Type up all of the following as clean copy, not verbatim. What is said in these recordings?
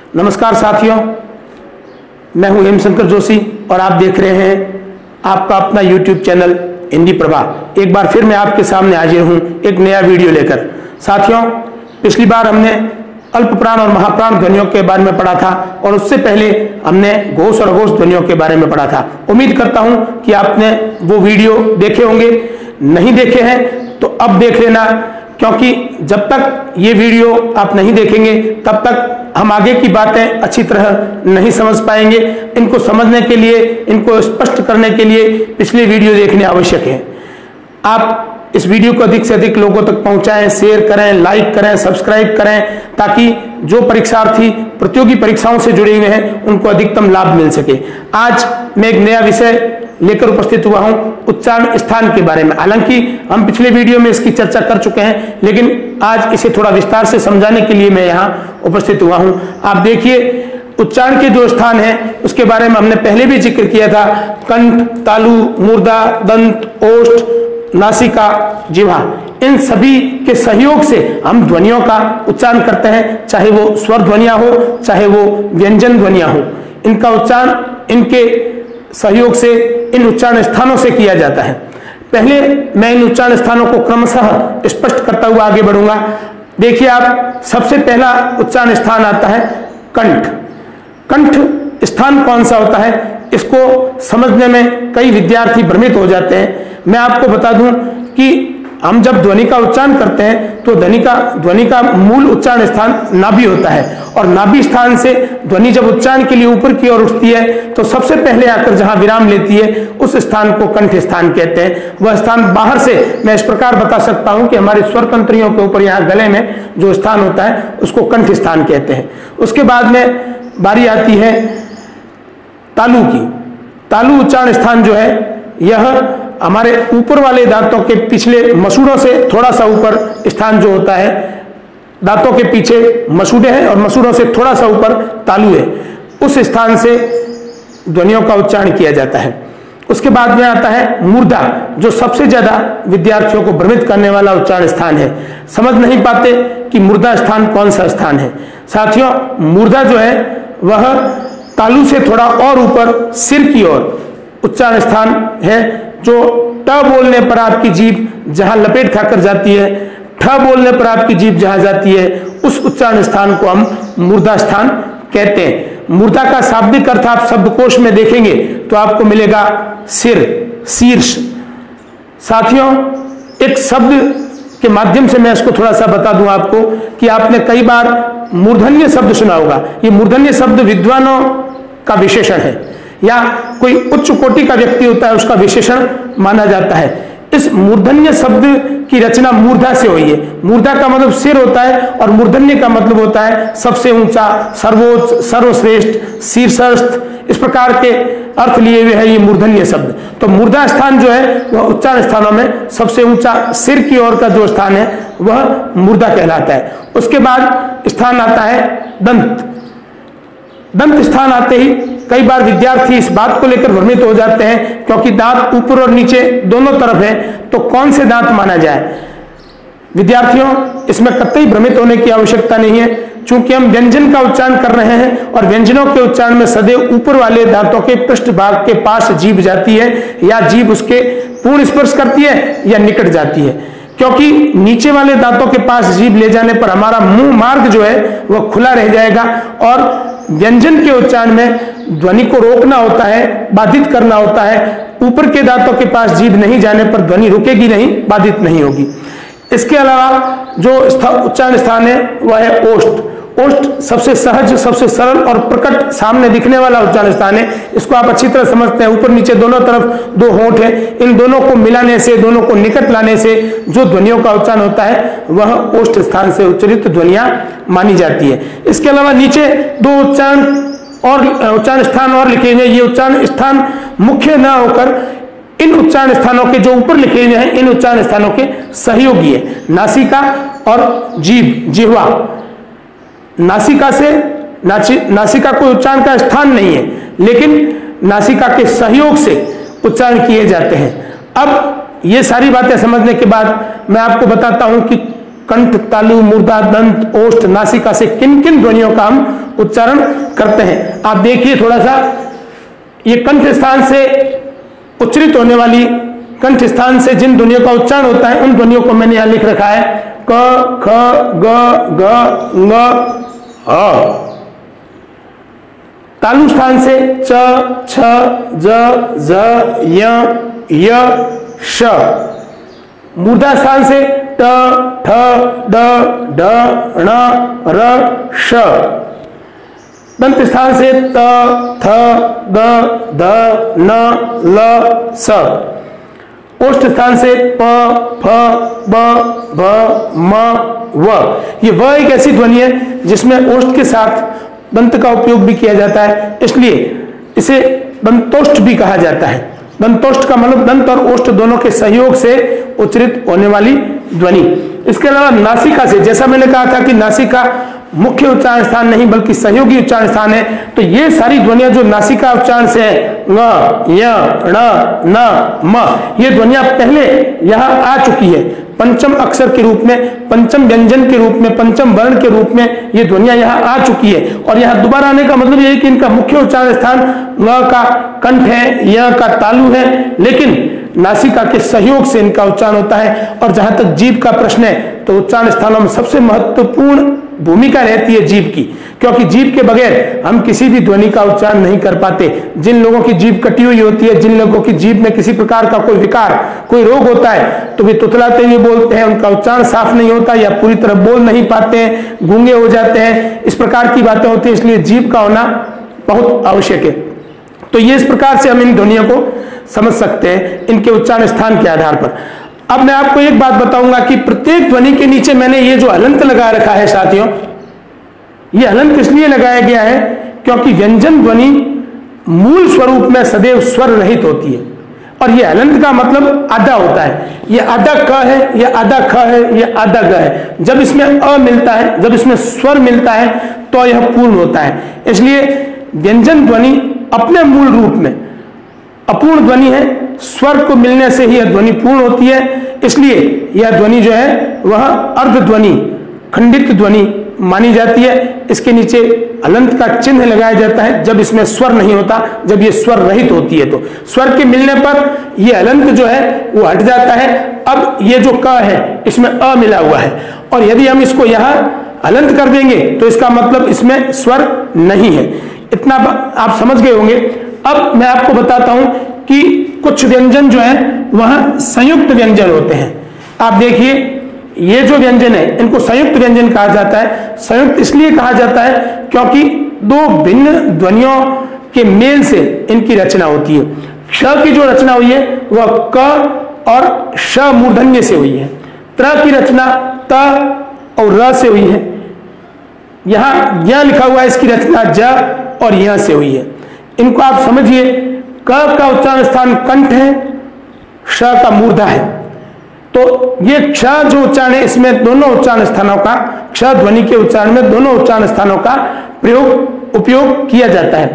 नमस्कार साथियों, मैं हूं हेमशंकर जोशी और आप देख रहे हैं आपका अपना YouTube चैनल हिंदी प्रभा। एक बार फिर मैं आपके सामने हाजिर हूं एक नया वीडियो लेकर। साथियों, पिछली बार हमने अल्प प्राण और महाप्राण ध्वनियों के बारे में पढ़ा था और उससे पहले हमने घोष और अघोष ध्वनियों के बारे में पढ़ा था। उम्मीद करता हूं कि आपने वो वीडियो देखे होंगे। नहीं देखे हैं तो अब देख लेना, क्योंकि जब तक ये वीडियो आप नहीं देखेंगे तब तक हम आगे की बातें अच्छी तरह नहीं समझ पाएंगे। इनको समझने के लिए, इनको स्पष्ट करने के लिए पिछले वीडियो देखने आवश्यक है। आप इस वीडियो को अधिक से अधिक लोगों तक पहुंचाएं, शेयर करें, लाइक करें, सब्सक्राइब करें, ताकि जो परीक्षार्थी प्रतियोगी परीक्षाओं से जुड़े हुए हैं उनको अधिकतम लाभ मिल सके। आज मैं एक नया विषय लेकर उपस्थित हुआ हूं, उच्चारण स्थान के बारे में। हालांकि हम पिछले वीडियो में इसकी चर्चा कर चुके हैं, लेकिन आज इसे थोड़ा विस्तार से समझाने के लिए मैं यहां उपस्थित हुआ हूं। आप देखिए, उच्चारण के जो स्थान है उसके बारे में हमने पहले भी जिक्र किया था। कंठ, तालु, मूर्धा, दंत, ओष्ठ, नासिका, जिह्वा, इन सभी के सहयोग से हम ध्वनियों का उच्चारण करते हैं, चाहे वो स्वर ध्वनियां हो, चाहे वो व्यंजन ध्वनियां हो। इनका उच्चारण इनके सहयोग से इन उच्चारण स्थानों से किया जाता है। पहले मैं इन उच्चारण स्थानों को क्रमशः स्पष्ट करता हुआ आगे बढ़ूंगा। देखिए आप, सबसे पहला उच्चारण स्थान आता है कंठ। कंठ स्थान कौन सा होता है, इसको समझने में कई विद्यार्थी भ्रमित हो जाते हैं। मैं आपको बता दूं कि हम जब ध्वनि का उच्चारण करते हैं तो ध्वनि का मूल उच्चारण स्थान नाभि होता है, और नाभि स्थान से ध्वनि जब उच्चारण के लिए ऊपर की ओर उठती है तो सबसे पहले आकर जहां विराम लेती है उस स्थान को कंठ स्थान कहते हैं। वह स्थान बाहर से मैं इस प्रकार बता सकता हूं कि हमारे स्वर तंत्रियों के ऊपर यहाँ गले में जो स्थान होता है उसको कंठ स्थान कहते हैं। उसके बाद में बारी आती है तालु की। तालु उच्चारण स्थान जो है यह हमारे ऊपर वाले दांतों के पिछले मसूड़ों से थोड़ा सा ऊपर स्थान जो होता है, दांतों के पीछे मसूड़े हैं और मसूड़ों से थोड़ा सा ऊपर तालु है, उस स्थान से ध्वनियों का उच्चारण किया जाता है। उसके बाद में आता है मूर्धा, जो सबसे ज्यादा विद्यार्थियों को भ्रमित करने वाला उच्चारण स्थान है। समझ नहीं पाते कि मूर्धा स्थान कौन सा स्थान है। साथियों, मूर्धा जो है वह तालु से थोड़ा और ऊपर सिर की ओर उच्चारण स्थान है, जो ट बोलने पर आपकी जीभ जहां लपेट खाकर जाती है, ठ बोलने पर आपकी जीभ जहां जाती है, उस उच्चारण स्थान को हम मूर्धा स्थान कहते हैं। मूर्धा का शाब्दिक अर्थ आप शब्दकोश में देखेंगे तो आपको मिलेगा सिर, शीर्ष। साथियों, एक शब्द के माध्यम से मैं इसको थोड़ा सा बता दूं आपको कि आपने कई बार मूर्धन्य शब्द सुना होगा। ये मूर्धन्य शब्द विद्वानों का विशेषण है, या कोई उच्च कोटि का व्यक्ति होता है उसका विशेषण माना जाता है। इस मूर्धन्य शब्द की रचना मूर्धा से हुई है। मूर्धा का मतलब सिर होता है और मूर्धन्य का मतलब होता है सबसे ऊंचा, सर्वोच्च, सर्वश्रेष्ठ, शीर्षस्थ, इस प्रकार के अर्थ लिए हुए है ये मूर्धन्य शब्द। तो मूर्धा स्थान जो है वह उच्चारण स्थानों में सबसे ऊंचा सिर की ओर का जो स्थान है वह मूर्धा कहलाता है। उसके बाद स्थान आता है दंत। दंत स्थान आते ही कई बार विद्यार्थी इस बात को लेकर भ्रमित हो जाते हैं, क्योंकि दांत ऊपर और नीचे दोनों तरफ है, तो कौन से दांत माना जाए। विद्यार्थियों, इसमें कतई भ्रमित होने की आवश्यकता नहीं है, चूंकि हम व्यंजन का उच्चारण कर रहे हैं और व्यंजनों के उच्चारण में सदैव ऊपर वाले दांतों के पृष्ठ भाग के पास जीभ जाती है, या जीभ उसके पूर्ण स्पर्श करती है या निकट जाती है। क्योंकि नीचे वाले दांतों के पास जीभ ले जाने पर हमारा मुंह मार्ग जो है वह खुला रह जाएगा, और व्यंजन के उच्चारण में ध्वनि को रोकना होता है, बाधित करना होता है। ऊपर के दांतों के पास जीभ नहीं जाने पर ध्वनि रुकेगी नहीं, बाधित नहीं होगी। इसके अलावा जो उच्चारण स्थान है वह है ओष्ठ। ओष्ठ सबसे सहज, सबसे सरल और प्रकट सामने दिखने वाला उच्चारण स्थान है। इसको आप अच्छी तरह समझते हैं। ऊपर नीचे दोनों तरफ दो होंठ है, इन दोनों को मिलाने से, दोनों को निकट लाने से जो ध्वनियों का उच्चारण होता है वह ओष्ठ स्थान से उच्चरित ध्वनियां मानी जाती है। इसके अलावा नीचे दो उच्चारण स्थान और लिखे हुए हैं। ये उच्चारण स्थान मुख्य न होकर इन उच्चारण स्थानों के जो ऊपर लिखे हुए हैं इन उच्चारण स्थानों के सहयोगी है। नासिका और जीभ, जिह्वा। नासिका से नासिका कोई उच्चारण का स्थान नहीं है, लेकिन नासिका के सहयोग से उच्चारण किए जाते हैं। अब ये सारी बातें समझने के बाद मैं आपको बताता हूं कि कंठ, तालु, मूर्धा, दंत, ओष्ठ, नासिका से किन किन ध्वनियों का हम उच्चारण करते हैं। आप देखिए थोड़ा सा, ये कंठ स्थान से उच्चरित होने वाली, कंठ स्थान से जिन ध्वनियों का उच्चारण होता है उन ध्वनियों को मैंने यहां लिख रखा है। क, ख, ग, घ, ङ, ह। तालु स्थान से च, छ, ज, झ, य, य, श। मूर्धा स्थान से ट, ठ, ड, ढ, ण, र, श। दंत स्थान से त, थ, द, ध, न, ल, स। ओष्ठ स्थान से प, फ, ब, भ, म, व। ये व एक ऐसी ध्वनि है जिसमें ओष्ठ के साथ दंत का उपयोग भी किया जाता है, इसलिए इसे दंतोष्ठ भी कहा जाता है। दंतोष्ठ का मतलब दंत और ओष्ठ दोनों के सहयोग से उच्चरित होने वाली ध्वनि। इसके अलावा नासिका से, जैसा मैंने कहा था कि नासिका मुख्य उच्चारण स्थान नहीं बल्कि सहयोगी उच्चारण स्थान है, तो ये सारी ध्वनियां जो नासिका उच्चारण से है, ङ, य, ण, न, म, ये ध्वनियां पहले यहां आ चुकी है पंचम अक्षर के रूप में, पंचम व्यंजन के रूप में, पंचम वर्ण के रूप में ये ध्वनियां यहां आ चुकी है। और यहां दोबारा आने का मतलब ये है कि इनका मुख्य उच्चारण स्थान ङ का कंठ है, य का तालु है, लेकिन नासिका के सहयोग से इनका उच्चारण होता है। और जहां तक जीभ का प्रश्न है तो उच्चारण स्थानों में सबसे महत्वपूर्ण भूमिका रहती है जीभ की, क्योंकि जीभ के बगैर हम किसी भी ध्वनि का उच्चारण नहीं कर पाते। जिन लोगों की जीभ कटी हुई होती है, जिन लोगों की जीभ में किसी प्रकार का कोई विकार, कोई रोग होता है, तो वे तुतलाते हुए बोलते हैं, उनका उच्चारण साफ नहीं होता या पूरी तरह बोल नहीं पाते हैं, गूंगे हो जाते हैं, इस प्रकार की बातें होती है। इसलिए जीभ का होना बहुत आवश्यक है। तो ये इस प्रकार से हम इन ध्वनियों को समझ सकते हैं इनके उच्चारण स्थान के आधार पर। अब मैं आपको एक बात बताऊंगा कि प्रत्येक ध्वनि के नीचे मैंने ये जो हलंत लगा रखा है साथियों, ये हलंत इसलिए लगाया गया है क्योंकि व्यंजन ध्वनि मूल स्वरूप में सदैव स्वर रहित होती है। और ये हलंत का मतलब आधा होता है। ये आधा क है, ये आधा ख है, ये आधा ग है। जब इसमें अ मिलता है, जब इसमें स्वर मिलता है तो यह पूर्ण होता है। इसलिए व्यंजन ध्वनि अपने मूल रूप में अपूर्ण ध्वनि है, स्वर को मिलने से ही यह ध्वनि पूर्ण होती है। इसलिए यह ध्वनि जो है वह अर्ध ध्वनि, खंडित ध्वनि मानी जाती है। इसके नीचे हलंत का चिन्ह लगाया जाता है जब इसमें स्वर नहीं होता, जब ये स्वर रहित होती है। तो स्वर के मिलने पर यह हलंत जो है वो हट जाता है। अब ये जो क है इसमें अ मिला हुआ है, और यदि हम इसको यहां हलंत कर देंगे तो इसका मतलब इसमें स्वर नहीं है। इतना आप समझ गए होंगे। अब मैं आपको बताता हूं कि कुछ व्यंजन जो है वह संयुक्त व्यंजन होते हैं। आप देखिए ये जो व्यंजन है इनको संयुक्त व्यंजन कहा जाता है। संयुक्त इसलिए कहा जाता है क्योंकि दो भिन्न ध्वनियों के मेल से इनकी रचना होती है। क्ष की जो रचना हुई है वह क और श मूर्धन्य से हुई है। त्र की रचना त और र से हुई है। यहां य लिखा हुआ है, इसकी रचना ज और य से हुई है। इनको आप समझिए, क का उच्चारण स्थान कंठ है, श का मूर्धा है। तो ये क्ष जो उच्चारण है इसमें दोनों उच्चारण स्थानों का, क्ष ध्वनि के उच्चारण में दोनों उच्चारण स्थानों का उपयोग किया जाता है।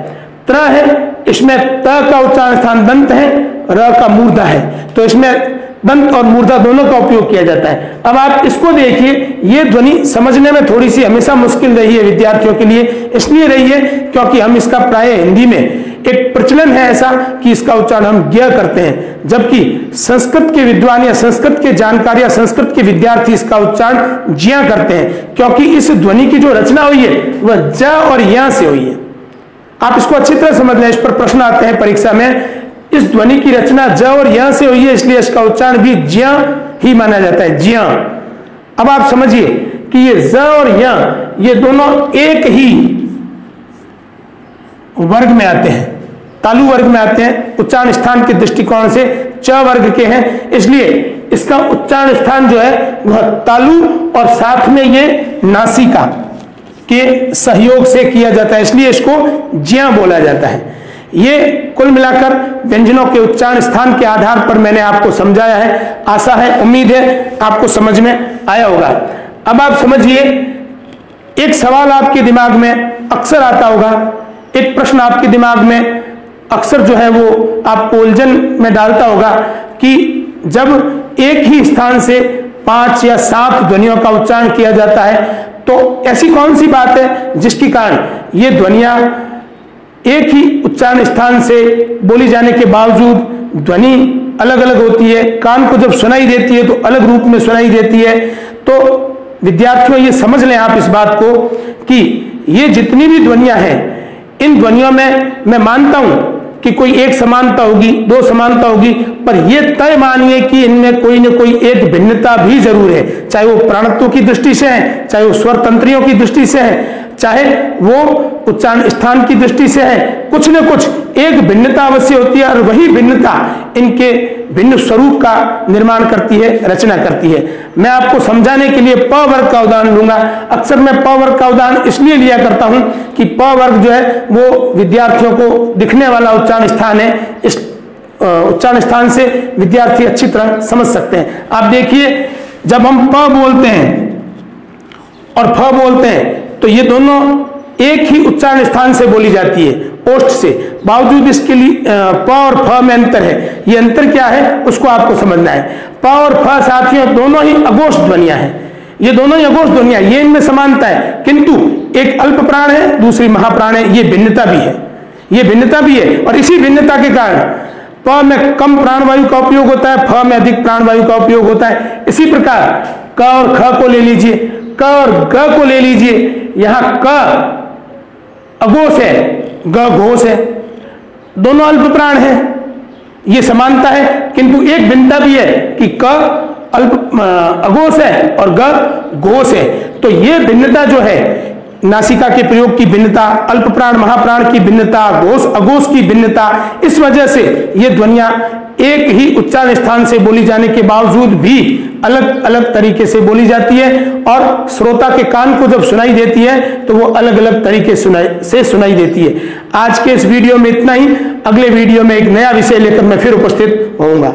त्र है, इसमें त का उच्चारण स्थान दंत है, र का मूर्धा है, तो इसमें दंत और मूर्धा दोनों का उपयोग किया जाता है। अब आप इसको देखिए, ये ध्वनि समझने में थोड़ी सी हमेशा मुश्किल रही है विद्यार्थियों के लिए। इसलिए रही है क्योंकि हम इसका प्राय हिंदी में एक प्रचलन है ऐसा कि इसका उच्चारण हम ज्ञ करते हैं, जबकि संस्कृत के विद्वान या संस्कृत के जानकार या संस्कृत के विद्यार्थी इसका उच्चारण ज्ञ करते हैं, क्योंकि इस ध्वनि की जो रचना हुई है वह ज और य से हुई है। आप इसको अच्छी तरह समझ लें, इस पर प्रश्न आते हैं परीक्षा में। इस ध्वनि की रचना ज और य से हुई है, इसलिए इसका उच्चारण भी ज्ञ ही माना जाता है, ज्ञ। अब आप समझिए कि ये ज और य ये दोनों एक ही वर्ग में आते हैं, तालु वर्ग में आते हैं। उच्चारण स्थान के दृष्टिकोण से च वर्ग के हैं, इसलिए इसका उच्चारण स्थान जो है वह तालु और साथ में ये नासिका के सहयोग से किया जाता है, इसलिए इसको ज्ञ बोला जाता है। ये कुल मिलाकर व्यंजनों के उच्चारण स्थान के आधार पर मैंने आपको समझाया है। आशा है, उम्मीद है आपको समझ में आया होगा। अब आप समझिए, एक सवाल आपके दिमाग में अक्सर आता होगा, एक प्रश्न आपके दिमाग में अक्सर जो है वो आपको उलझन में डालता होगा कि जब एक ही स्थान से 5 या 7 ध्वनियों का उच्चारण किया जाता है। तो ऐसी कौन सी बात है जिसके कारण ये ध्वनियां एक ही उच्चारण स्थान से बोली जाने के बावजूद ध्वनि अलग अलग होती है, कान को जब सुनाई देती है तो अलग रूप में सुनाई देती है। तो विद्यार्थियों ये समझ लें आप इस बात को कि ये जितनी भी ध्वनियां हैं, इन ध्वनियों में मैं मानता हूं कि कोई एक समानता होगी, 2 समानता होगी, पर यह तय मानिए कि इनमें कोई न कोई एक भिन्नता भी जरूर है, चाहे वो प्राणत्व की दृष्टि से है, चाहे वो स्वर तंत्रियों की दृष्टि से है, चाहे वो उच्चारण स्थान की दृष्टि से है। कुछ न कुछ एक भिन्नता अवश्य होती है और वही भिन्नता इनके भिन्न स्वरूप का निर्माण करती है, रचना करती है। मैं आपको समझाने के लिए प वर्ग का उदाहरण लूंगा। अक्सर मैं प वर्ग का उदाहरण इसलिए लिया करता हूं कि प वर्ग जो है वो विद्यार्थियों को दिखने वाला उच्चारण स्थान है। इस उच्चारण स्थान से विद्यार्थी अच्छी तरह समझ सकते हैं। आप देखिए, जब हम प बोलते हैं और फ बोलते हैं तो ये दोनों एक ही उच्चारण स्थान से बोली जाती है, ओष्ठ से। बावजूद इसके लिए प और फ में अंतर है। ये अंतर क्या है उसको आपको समझना है। प और फ साथियों दोनों ही अघोष ध्वनियां हैं, ये दोनों ही अघोष ध्वनियां, ये इनमें समानता है, किंतु एक अल्प प्राण है, दूसरी महाप्राण है। ये भिन्नता भी है, ये भिन्नता भी है। और इसी भिन्नता के कारण प में कम प्राणवायु का उपयोग होता है, फ में अधिक प्राणवायु का उपयोग होता है। इसी प्रकार क और ख को ले लीजिए, क और ग को ले लीजिए। यहां क अघोष है, ग घोष है, दोनों अल्प प्राण है, ये समानता है। किंतु एक भिन्नता भी है कि क अल्प अघोष है और ग घोष है। तो ये भिन्नता जो है, नासिका के प्रयोग की भिन्नता, अल्प प्राण महाप्राण की भिन्नता, घोष अघोष की भिन्नता, इस वजह से ये ध्वनियां एक ही उच्चारण स्थान से बोली जाने के बावजूद भी अलग अलग तरीके से बोली जाती है और श्रोता के कान को जब सुनाई देती है तो वो अलग अलग तरीके से सुनाई देती है। आज के इस वीडियो में इतना ही। अगले वीडियो में एक नया विषय लेकर मैं फिर उपस्थित होऊंगा।